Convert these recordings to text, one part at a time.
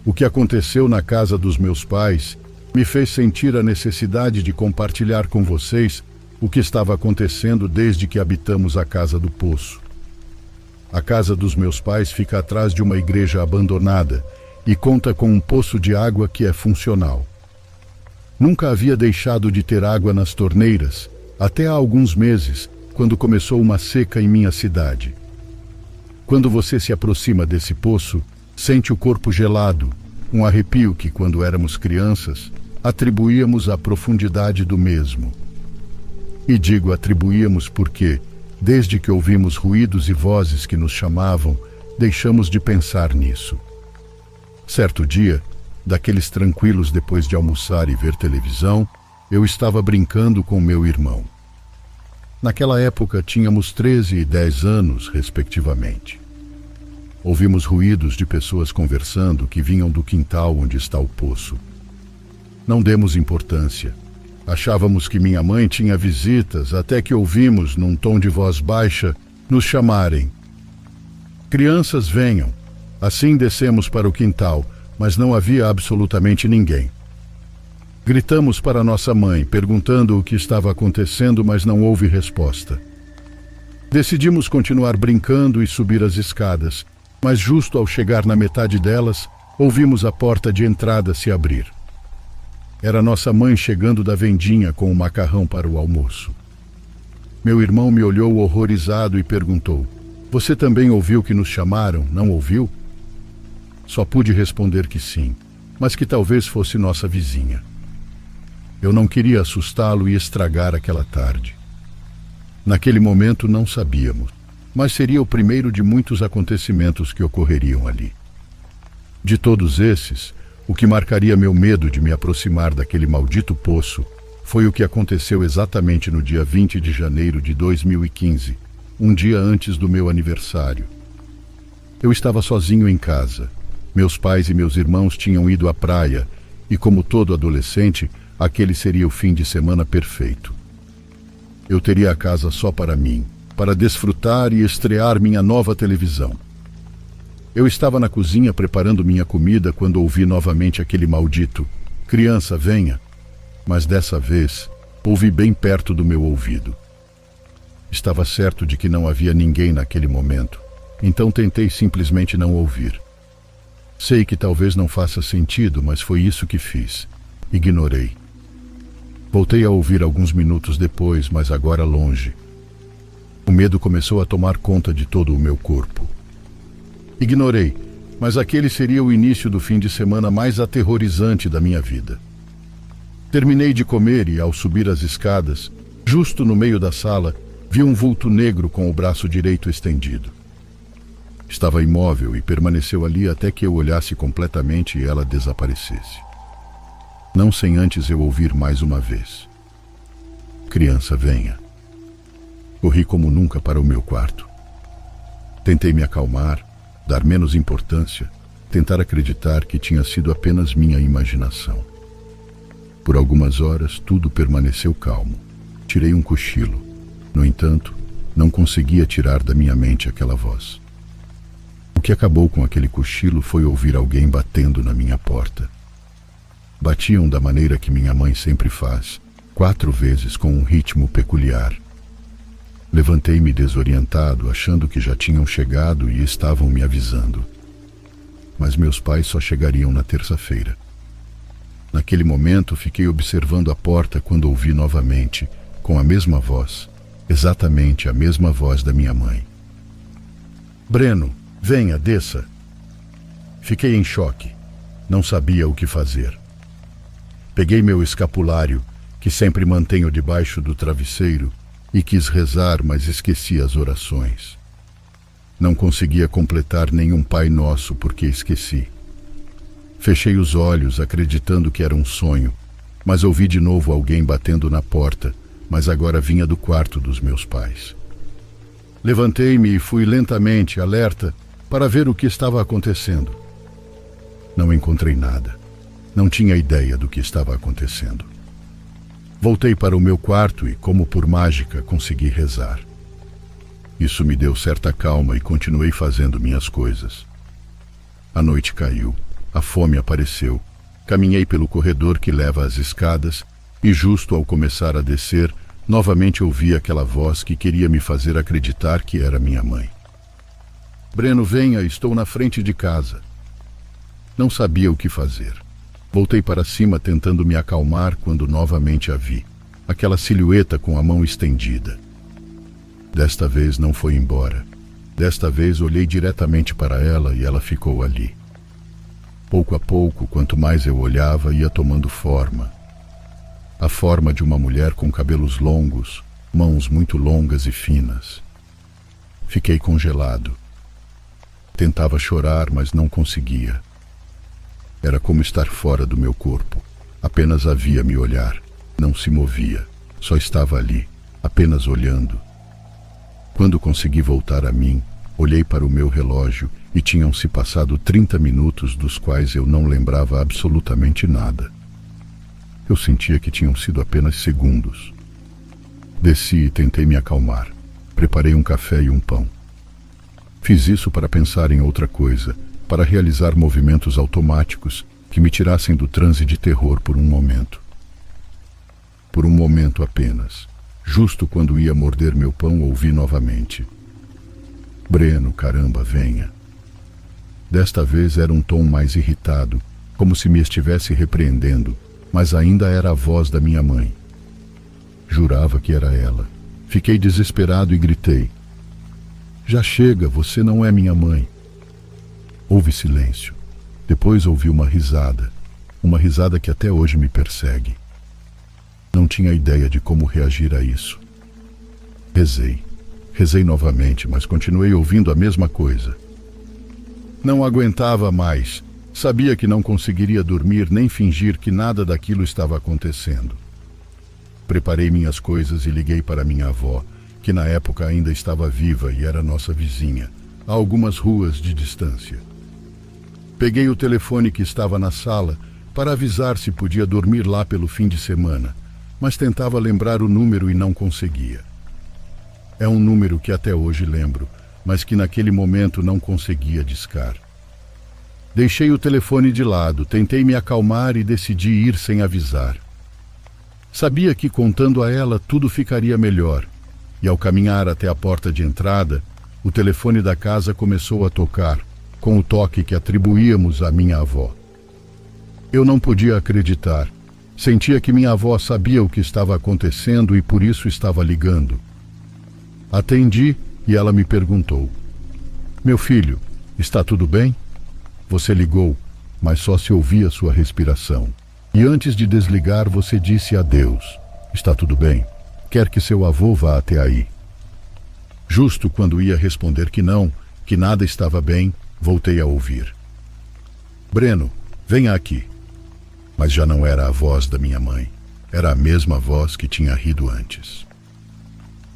O que aconteceu na casa dos meus pais me fez sentir a necessidade de compartilhar com vocês o que estava acontecendo desde que habitamos a Casa do Poço. A casa dos meus pais fica atrás de uma igreja abandonada e conta com um poço de água que é funcional. Nunca havia deixado de ter água nas torneiras, até há alguns meses, quando começou uma seca em minha cidade. Quando você se aproxima desse poço, sente o corpo gelado, um arrepio que, quando éramos crianças, atribuíamos à profundidade do mesmo. E digo atribuíamos porque, desde que ouvimos ruídos e vozes que nos chamavam, deixamos de pensar nisso. Certo dia, daqueles tranquilos depois de almoçar e ver televisão, eu estava brincando com meu irmão. Naquela época tínhamos 13 e 10 anos, respectivamente. Ouvimos ruídos de pessoas conversando que vinham do quintal onde está o poço. Não demos importância. Achávamos que minha mãe tinha visitas, até que ouvimos, num tom de voz baixa, nos chamarem. Crianças, venham. Assim descemos para o quintal, mas não havia absolutamente ninguém. Gritamos para nossa mãe, perguntando o que estava acontecendo, mas não houve resposta. Decidimos continuar brincando e subir as escadas, mas justo ao chegar na metade delas, ouvimos a porta de entrada se abrir. Era nossa mãe chegando da vendinha com o macarrão para o almoço. Meu irmão me olhou horrorizado e perguntou: "Você também ouviu que nos chamaram, não ouviu?" Só pude responder que sim, mas que talvez fosse nossa vizinha. Eu não queria assustá-lo e estragar aquela tarde. Naquele momento não sabíamos, mas seria o primeiro de muitos acontecimentos que ocorreriam ali. De todos esses, o que marcaria meu medo de me aproximar daquele maldito poço foi o que aconteceu exatamente no dia 20 de janeiro de 2015, um dia antes do meu aniversário. Eu estava sozinho em casa. Meus pais e meus irmãos tinham ido à praia e, como todo adolescente, aquele seria o fim de semana perfeito. Eu teria a casa só para mim, para desfrutar e estrear minha nova televisão. Eu estava na cozinha preparando minha comida quando ouvi novamente aquele maldito: "Criança, venha." Mas dessa vez, ouvi bem perto do meu ouvido. Estava certo de que não havia ninguém naquele momento, então tentei simplesmente não ouvir. Sei que talvez não faça sentido, mas foi isso que fiz. Ignorei. Voltei a ouvir alguns minutos depois, mas agora longe. O medo começou a tomar conta de todo o meu corpo. Ignorei, mas aquele seria o início do fim de semana mais aterrorizante da minha vida. Terminei de comer e, ao subir as escadas, justo no meio da sala, vi um vulto negro com o braço direito estendido. Estava imóvel e permaneceu ali até que eu olhasse completamente e ela desaparecesse. Não sem antes eu ouvir mais uma vez: "Criança, venha." Corri como nunca para o meu quarto. Tentei me acalmar, dar menos importância, tentar acreditar que tinha sido apenas minha imaginação. Por algumas horas tudo permaneceu calmo. Tirei um cochilo. No entanto, não conseguia tirar da minha mente aquela voz. O que acabou com aquele cochilo foi ouvir alguém batendo na minha porta. Batiam da maneira que minha mãe sempre faz, 4 vezes com um ritmo peculiar. Levantei-me desorientado, achando que já tinham chegado e estavam me avisando. Mas meus pais só chegariam na terça-feira. Naquele momento, fiquei observando a porta quando ouvi novamente, com a mesma voz, exatamente a mesma voz da minha mãe: "Breno, venha, desça." Fiquei em choque. Não sabia o que fazer. Peguei meu escapulário, que sempre mantenho debaixo do travesseiro, e quis rezar, mas esqueci as orações. Não conseguia completar nenhum Pai Nosso porque esqueci. Fechei os olhos, acreditando que era um sonho, mas ouvi de novo alguém batendo na porta, mas agora vinha do quarto dos meus pais. Levantei-me e fui lentamente, alerta, para ver o que estava acontecendo. Não encontrei nada. Não tinha ideia do que estava acontecendo. Voltei para o meu quarto e, como por mágica, consegui rezar. Isso me deu certa calma e continuei fazendo minhas coisas. A noite caiu. a fome apareceu. Caminhei pelo corredor que leva às escadas e, justo ao começar a descer, novamente ouvi aquela voz que queria me fazer acreditar que era minha mãe. Breno, venha, estou na frente de casa. Não sabia o que fazer. Voltei para cima tentando me acalmar quando novamente a vi. Aquela silhueta com a mão estendida. Desta vez não foi embora. Desta vez olhei diretamente para ela e ela ficou ali. Pouco a pouco, quanto mais eu olhava, ia tomando forma. A forma de uma mulher com cabelos longos, mãos muito longas e finas. Fiquei congelado. Tentava chorar, mas não conseguia. Era como estar fora do meu corpo. Apenas a via me olhar. Não se movia. Só estava ali, apenas olhando. Quando consegui voltar a mim, olhei para o meu relógio e tinham se passado 30 minutos dos quais eu não lembrava absolutamente nada. Eu sentia que tinham sido apenas segundos. Desci e tentei me acalmar. Preparei um café e um pão. Fiz isso para pensar em outra coisa, para realizar movimentos automáticos que me tirassem do transe de terror por um momento. Por um momento apenas. Justo quando ia morder meu pão, ouvi novamente. Breno, caramba, venha. Desta vez era um tom mais irritado, como se me estivesse repreendendo, mas ainda era a voz da minha mãe. Jurava que era ela. Fiquei desesperado e gritei. Já chega, você não é minha mãe. Houve silêncio. Depois ouvi uma risada que até hoje me persegue. Não tinha ideia de como reagir a isso. Rezei novamente, mas continuei ouvindo a mesma coisa. Não aguentava mais. Sabia que não conseguiria dormir nem fingir que nada daquilo estava acontecendo. Preparei minhas coisas e liguei para minha avó, que na época ainda estava viva e era nossa vizinha, a algumas ruas de distância. Peguei o telefone que estava na sala para avisar se podia dormir lá pelo fim de semana, mas tentava lembrar o número e não conseguia. É um número que até hoje lembro, mas que naquele momento não conseguia discar. Deixei o telefone de lado, tentei me acalmar e decidi ir sem avisar. Sabia que contando a ela tudo ficaria melhor, e ao caminhar até a porta de entrada, o telefone da casa começou a tocar, com o toque que atribuíamos à minha avó. Eu não podia acreditar. Sentia que minha avó sabia o que estava acontecendo e por isso estava ligando. Atendi e ela me perguntou: meu filho, está tudo bem? Você ligou, mas só se ouvia sua respiração. E antes de desligar, você disse adeus. Está tudo bem? Quer que seu avô vá até aí? Justo quando ia responder que não, que nada estava bem, voltei a ouvir. Breno, venha aqui. Mas já não era a voz da minha mãe. Era a mesma voz que tinha rido antes.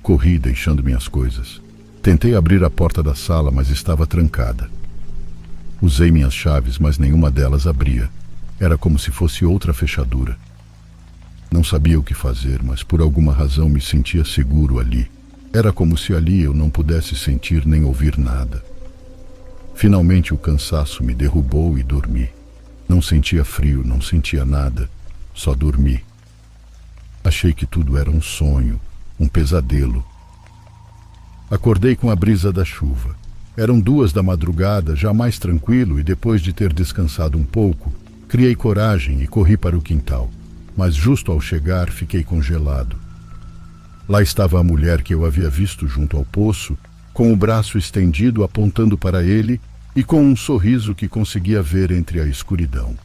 Corri, deixando minhas coisas. Tentei abrir a porta da sala, mas estava trancada. Usei minhas chaves, mas nenhuma delas abria. Era como se fosse outra fechadura. Não sabia o que fazer, mas por alguma razão me sentia seguro ali. Era como se ali eu não pudesse sentir nem ouvir nada. Finalmente o cansaço me derrubou e dormi. Não sentia frio, não sentia nada, só dormi. Achei que tudo era um sonho, um pesadelo. Acordei com a brisa da chuva. Eram 2 da madrugada, já mais tranquilo, e depois de ter descansado um pouco, criei coragem e corri para o quintal. Mas justo ao chegar, fiquei congelado. Lá estava a mulher que eu havia visto junto ao poço, com o braço estendido apontando para ele e com um sorriso que conseguia ver entre a escuridão.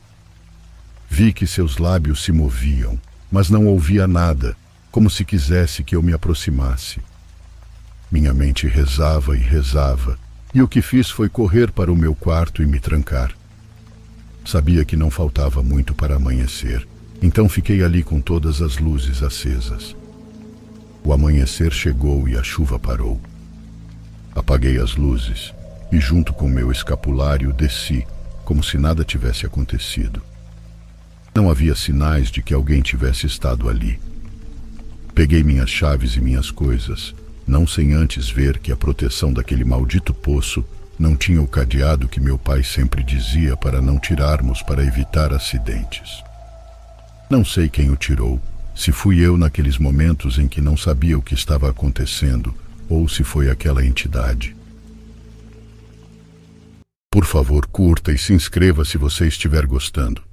Vi que seus lábios se moviam, mas não ouvia nada, como se quisesse que eu me aproximasse. Minha mente rezava e rezava, e o que fiz foi correr para o meu quarto e me trancar. Sabia que não faltava muito para amanhecer, então fiquei ali com todas as luzes acesas. O amanhecer chegou e a chuva parou. Apaguei as luzes e, junto com meu escapulário, desci, como se nada tivesse acontecido. Não havia sinais de que alguém tivesse estado ali. Peguei minhas chaves e minhas coisas, não sem antes ver que a proteção daquele maldito poço Não tinha o cadeado que meu pai sempre dizia para não tirarmos para evitar acidentes. Não sei quem o tirou, se fui eu naqueles momentos em que não sabia o que estava acontecendo, ou se foi aquela entidade. Por favor, curta e se inscreva se você estiver gostando.